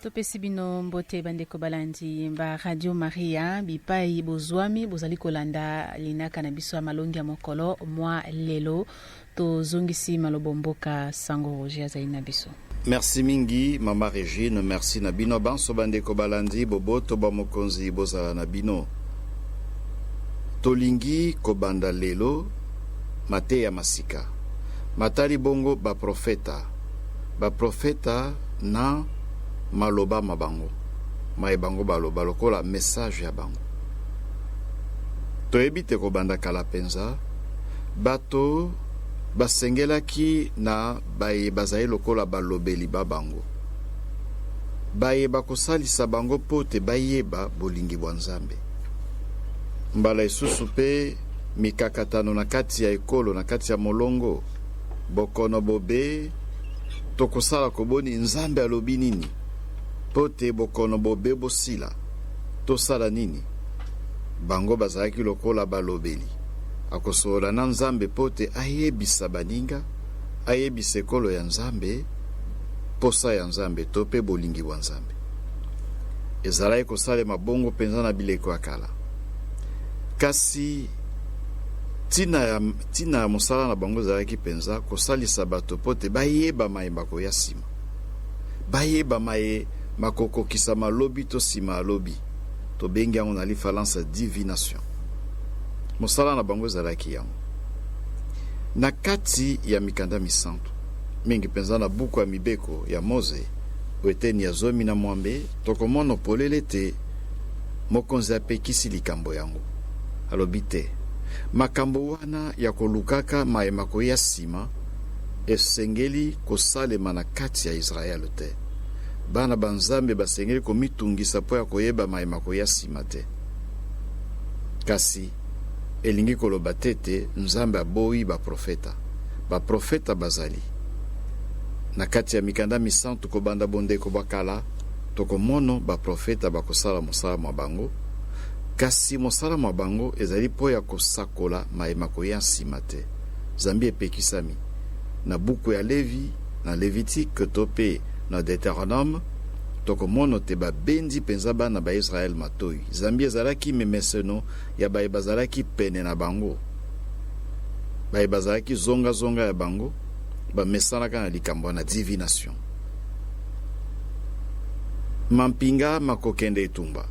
topesi bino mbote bandeko balandi ba Radio Maria bipai bozwami bozali kolanda linaka na biso ya malongi ya mokolo mwa lelo tozongisi malobo mboka Sango Roger azali na biso. Merci mingi mama Regine, merci na bino banso bandeko balandi boboto ba mokonzi bozala na bino. Tolingi kobanda lelo mate ya masika. Matali bongo ba profeta na maloba mabango. Maibango baloba lokola message ya bango. Toebite kobanda kala penza bato basengelaki na baye bazaye lokola balobeli babango. Baye bakosalisa bango pote bayeba bolingi bwa Nzambe. Mbala isusu pe mikakatano na kati ya ekolo na kati ya molongo bokono bobe tokosala koboni Nzambe alobi nini pote bokono bobe bosila tosala nini bango bazalaki lokola balobeli akosola na Nzambe pote ayebisa baninga ayebisa ekolo ya Nzambe posa ya Nzambe tope bolingi wa Nzambe ezalaki kosalema bongo penza na bileko akala kasi tina ya mosala na bango ezalaki penza kosalisa bato pote bayeba mayembako ya sima bayeba maye makokokisa malobi to sima alobi tobengi yango na lifalansa divination. Mosala na bango ezalaki yango na kati ya mikanda misantu mingi penza na buku ya mibeko ya Moze weteni ya zomi na mwambe tokomono polele te mokonzi apekisi likambo yango alobi te makambo wana ya kolukaka mayemako ya sima esengeli kosalema na kati ya Israel te. Bana banzambe basengeli komitungisa po ya koyeba mayemako ya sima te. Kasi elingi koloba tete Nzambe aboyi ba profeta bazali na kati ya mikanda misantu kobanda bondeko bakala tokomono ba profeta bakosala mosala mwa bango kasi mosala mwa bango ezali po ya kosakola mayemako ya nsima te. Zambi epekisami na buku ya Levi na Levitique tope na Deutéronome tokomono te babendi penza bana ba Israel matoi. Zambi ezalaki memeseno ya baye bazalaki pene na bango baye bazalaki zonga ya bango bamesanaka na likambo na divination. Mampinga makokende etumba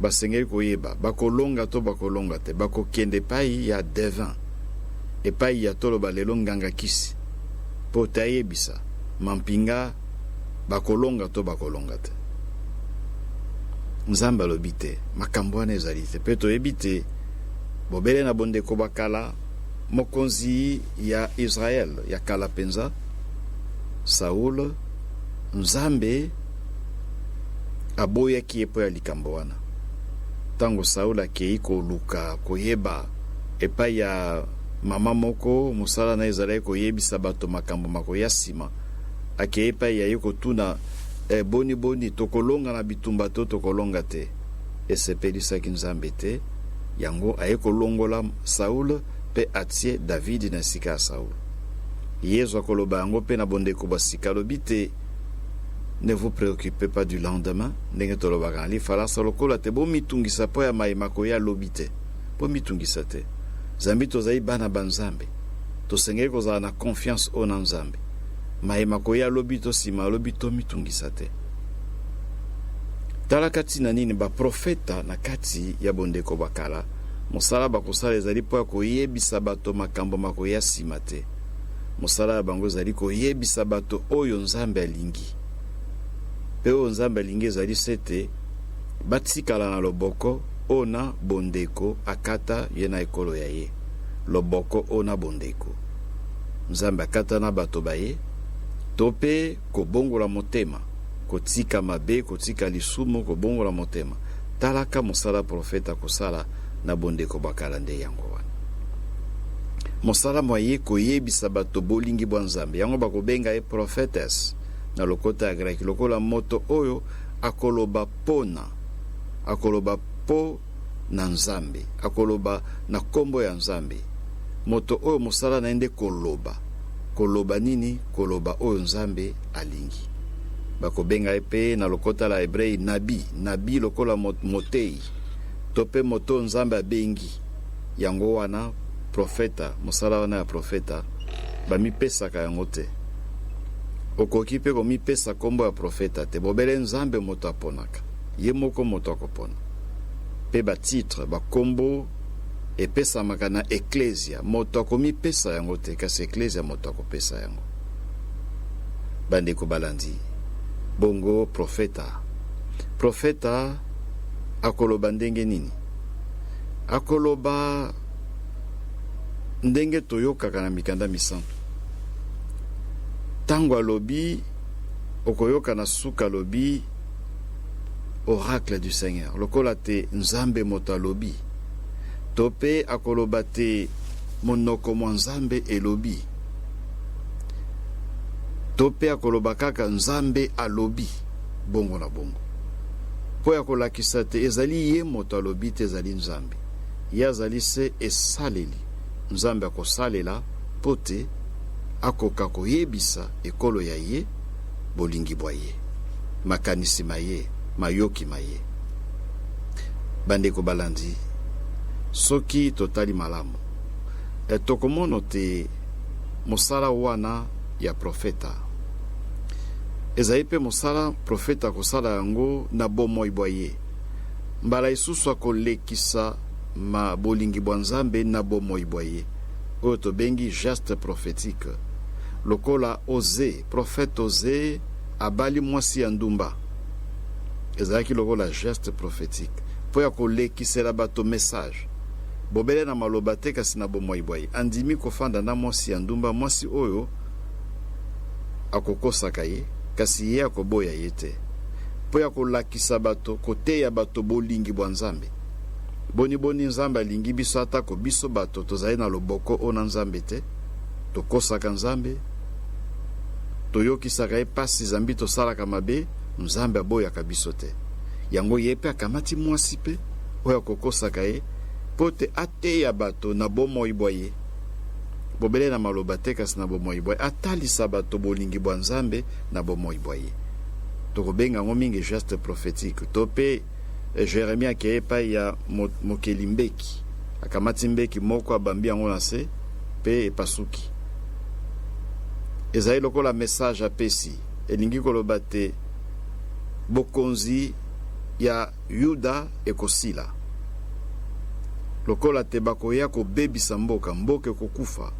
basengeli koyeba bakolonga to bakolonga te bakokende pai ya devin epai ya tolo balelo nganga kisi po tayebisa mampinga bakolonga to bakolonga te. Nzambe alobi te makambo wana ezali te pe toyebi te bobele na bondeko bakala mokonzi ya Israel ya kala penza Saul Nzambe aboyaki epo ya likambo wana tango Saul akei koluka koyeba epai ya mama moko musala na ezalaki koyebisa bato makambo mako ya sima akei epai ya ye kotuna boni tokolonga na bitumba to tokolonga te esepelisaki Nzambe te yango aye kolongola Saul pe atie David na sika ya Saul. Yesu akoloba yango pe na bondeko basika lobi te ne vous préoccupez pas du lendemain. Ndenge tolobaka li falasa lokola te bo mitungisa po ya mayemako ya lobi te. Po mitungisa te. Zambi tozali bana banzambe. Tosengeli kozala na confiance o na Nzambe. Mayemako ya lobi to sima lobi to mitungisa te. Tala kati na nini ba profeta na kati ya bondeko bakala. Mosala bakosala ezali po ya koyebisa bato makambo mako ya sima te. Mosala ya bango ezali koyebisa bato oyo Nzambe alingi. Pe o Nzambe alingi ezali sete batikala na loboko ona bondeko akata ye na ekolo ya ye. Loboko ona bondeko. Nzambe akata na bato baye tope kobongola motema kotika mabe kotika lisumu kobongola motema. Talaka mosala profeta kosala na bondeko bakala nde yango wana. Mosala moye koyebisa bato bolingi bwa Nzambe yango bakobenga e prophetess na lokota ya grek lokola moto oyo akoloba pona akoloba po na Nzambe akoloba na kombo ya Nzambe moto oyo mosala naende koloba nini koloba oyo Nzambe alingi bakobenga epe na lokota la Hebrei nabi lokola motei to pe moto nzambe abengi yango wana profeta mosala wana ya profeta bamipesaka yango te. Okoki mpe komipesa kombo ya profeta te, bobele nzambe moto aponaka ye moko moto akopona. Pe batitre bakombo epesamaka na eklesia moto akomipesa yango te, kasi eklesia moto akopesa yango. Bandeko balandi bongo profeta akoloba ndenge nini? Akoloba ndenge toyokaka na mikanda misantu. Tango alobi okoyoka na suka alobi oracle du Seigneur lokola te nzambe moto alobi, to pe akoloba te monoko mwa nzambe elobi, to pe akoloba kaka nzambe alobi bongo na bongo. Po ya kolakisa te ezali ye moto alobi te, ezali nzambe ye azali se esaleli nzambe akosalela po te akoka koyebisa ekolo ya ye, bolingi bwa ye, makanisi ma ye, mayoki ma ye. Bandeko balandi soki totali malamu tokomona te mosala wana ya profeta ezali mpe mosala profeta kosala yango na bomoi bwa ye, mbala isusu akolekisa ma bolingi bwa nzambe na bomoi bwa ye, oyo tobengi geste prophétique. Lokola Oze, prophète Oze abali mwasi ya ndumba, ezalaki lokola geste prophétique po ya kolekisela bato message. Bobele na maloba te kasi na bomoi bwa ye, andimi kofanda na mwasi ya ndumba, mwasi oyo akokosaka ye kasi ye akoboya ye te, po ya kolakisa bato koteya bato bolingi bwa nzambe. Boni nzambe alingi biso atako biso bato tozali na loboko ona nzambe te, tokosaka nzambe, toyokisaka ye pasi zambi tosalaka mabe, nzambe aboyaka biso te. Yango ye pe akamati mwasi pe oyo akokosaka ye po te ateya bato na bomoi bwa ye. Bobele na maloba te kasi na bomoi bwa ye, atalisa bato bolingi bwa nzambe na bomoi bwa ye. Tokobenga yango mingi geste prophétique. To pe Jeremie akeye epai ya mokeli mbeki, akamati mbeki moko abambi yango na se pe epasuki. Ezali lokola message apesi, elingi koloba te bokonzi ya Yuda ekosila, lokola te bakoya kobebisa mboka ekokufa,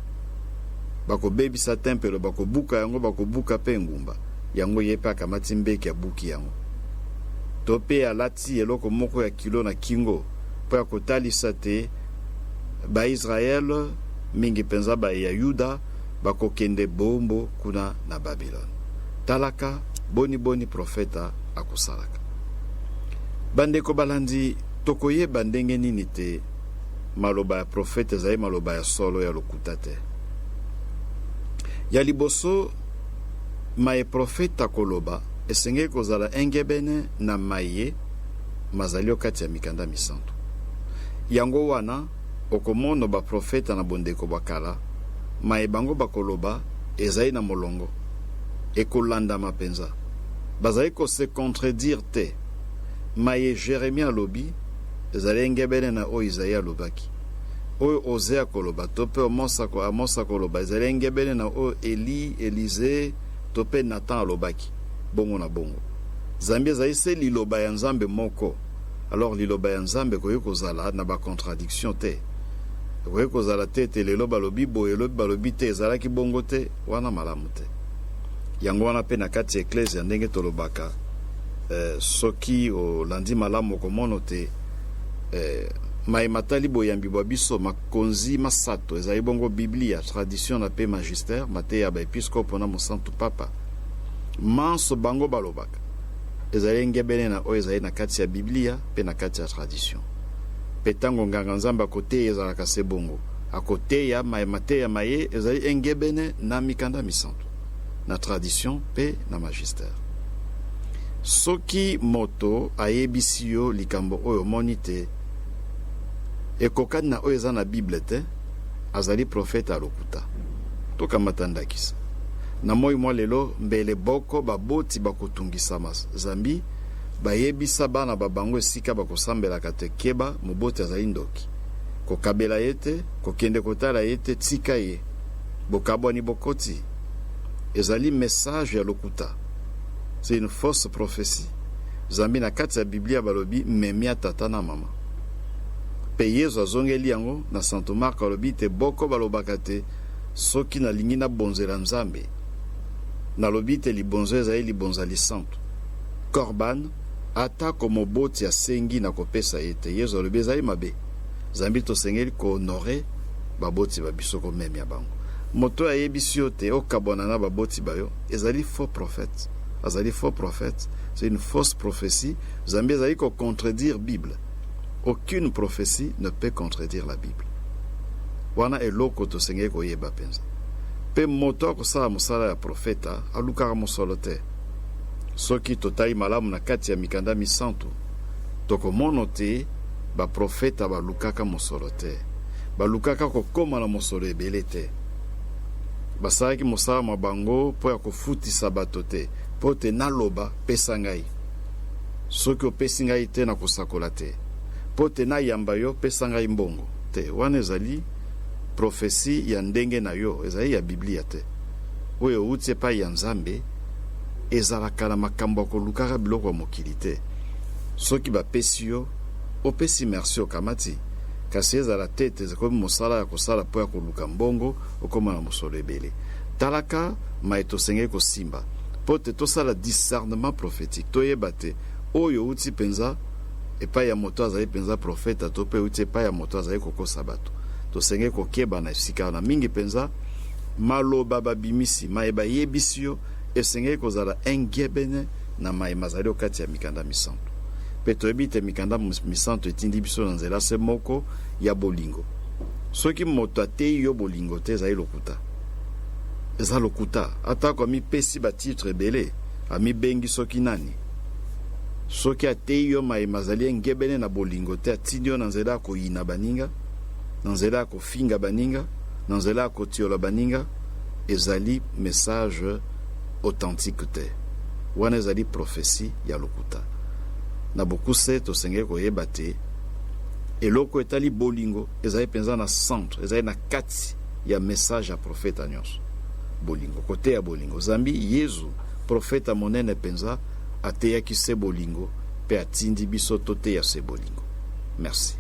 bakobebisa tempelo, bakobuka yango, bakobuka pe ngumba yango. Ye pe akamati mbeki abuki yango, to pe alati eloko moko ya kilo na kingo po ya kotalisa te ba Israel mingi penza ba ya Yuda bakokende bombo kuna na Babylon. Talaka boni profeta akusalaka. Bandeko balandi tokoyeba ndenge nini te maloba ya profeta ezali maloba ya solo ya lokuta te. Ya liboso maye profeta koloba esenge kozala engebene na maye mazali okati ya mikanda misantu. Yango wana okomono ba profeta na bondeko bakala maye bango bakoloba ezali na molongo ekolanda mapenza, bazali ko se contredire te. Maye Jeremie alobi ezali engebene na o Isaïe alobaki, oyo Osea koloba tope Amosa koloba ezali engebene na o Elize tope Nathan alobaki. Bongo na bongo Zambie ezali se liloba ya nzambe moko. Alors liloba ya nzambe koyo kozala na ba contradiction te, koyo kozala te lelo balobi boye lobi balobi te ezalaki bongo te, wana malamu te. Yango wana pe na kati eklesia ndenge tolobaka soki o landi malamu komono te mai matali boyambi bwa biso makonzi masato ezali bongo Biblia, tradition na pe magistère mateya ba episkopo na mosantu papa manso bango balobaka ezali ngebene na oyo ezali na kati ya Biblia pe na kati ya tradition. Pe tango nganga nzamba kote ezalaka se bongo akoteya mateya maye ezali engebene na mikanda misantu na tradition pe na magistère. Soki moto ayebisi yo likambo oyo moni te ekokani na oyo eza na Bible te, azali profeta alokuta tokamata ndakisa. na moi mwa lelo mbele boko baboti bakotungisa zambi bayebisa bana babango esika bakosambelaka te keba moboti azali ndoki kokabela ye te kokende kotala ye te tika ye bokabwani bokoti ezali message ya lokuta. C'est une fausse prophétie. Zambi na kati ya Biblia balobi memia tata na mama pe Yesu azongeli yango na Santo Mark alobi te boko balobaka te soki nalingi nabonzela Nzambe nalobi te libonzo ezali libonza lisantu korban atako moboti asengi na kopesa ye te. Yesu alobi ezali mabe. Zambi tosengeli kohonore baboti babiso komemia bango. Moto ayebisi yo te okabwana na baboti bayo ezali faux prophète. Azali faux prophète. C'est une fausse prophétie. Zambi ezali ko contredire Bible. Aucune prophétie ne peut contredire la Bible. Wana eloko tosengeli koyeba penza. Pe moto akosala mosala ya profeta alukaka mosolo te. Soki totali malamu na kati ya mikanda misantu tokomona te baprofeta balukaka mosolo te. Balukaka kokoma na mosolo ebele te. Basalaki mosala mabango po ya kofutisa bato te po te naloba pesa ngai soki opesi ngai te na kosakola te po te nayamba yo pesa ngai mbongo te. Wana ezali profesi ya ndenge na yo ezali ya Biblia te. Oyo outi epai ya Nzambe ezalaka na makambo akolukaka biloko ya mokili te. Soki bapesi yo opesi merci okamati kasi ezala te te zekomi mosala ya kosala po ya koluka mbongo okoma na mosolo ebele. Talaka mai tosengeli kosimba po te tosala discernement prophétique toyeba te oyo uti penza epai ya moto azali penza profeta to pe uti epai ya moto azali kokosa bato. Tosengeli kokeba na esika na mingi penza maloba babimisi mayeba yebisi yo esengeli kozala engebene na mayema azali okati ya mikanda misantu. Pe toyebi te mikanda misantu etindi biso na nzela se moko ya bolingo. Soki moto ateyi yo bolingo te ezali lokuta. Eza lokuta. Atako amipesi batitre ebele amibengi soki nani. Soki ateyi yo mayema azali engebene na bolingo te atindi yo na nzela ya koyina baninga, na nzela ya kofinga baninga, na nzela ya kotiola baninga, ezali message authentique te. Wana ezali prophétie ya lokuta. Na bokuse tosengeli koyeba te eloko etali bolingo ezali penza na centre, ezali na kati ya message ya profeta nyonso. Bolingo, kote ya bolingo. Zambi Yesu profeta monene penza ateyaki se bolingo pe atindi biso tote ya se bolingo. Merci.